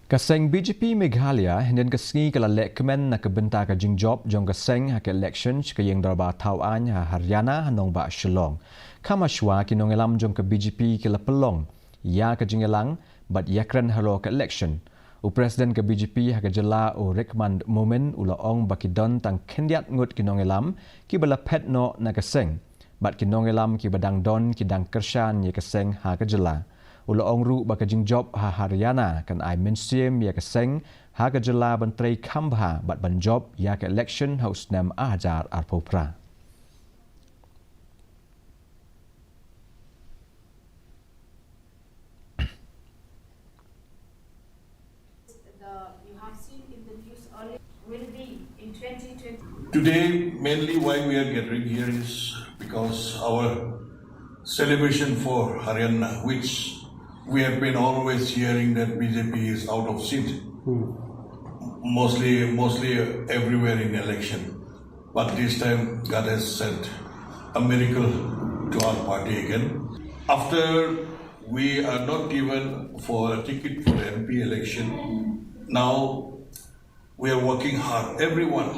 Kaseng BJP Meghalaya henden kasngi kala Lehkmen na kebenta ka Jingjop jong kaseng hak election ka yang darba tauan Haryana hanong ba Shalong. Kamashwa kinongelam jong ka BJP kala pelong. Ya ka jingelang but yakran Halor ka election. U Presiden ka BJP hak jela u Lehkmen moment ulaong bakidon tang kendiat ngut kinongelam ki bala petno na kaseng. But kinongelam ki badang don ki dang kershan ye kaseng hak jela. Ulaong ru baka Jingjop Haryana kan ai mainstream ya kaseng ha ka jela bantrai khambha bat banjob ya ka election house nam ajar arpopra. You have seen in the news earlier will be in 2020. Today, mainly why we are gathering here is because our celebration for Haryana, which we have been always hearing that BJP is out of seat, mostly everywhere in election. But this time, God has sent a miracle to our party again. After we are not given for a ticket for the MP election, now we are working hard. Everyone,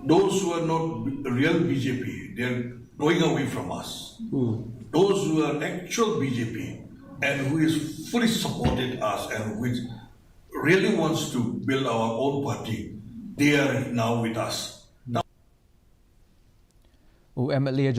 those who are not real BJP, they are going away from us. Those who are actual BJP and who is fully supported us and which really wants to build our own party, they are now with us. U MLA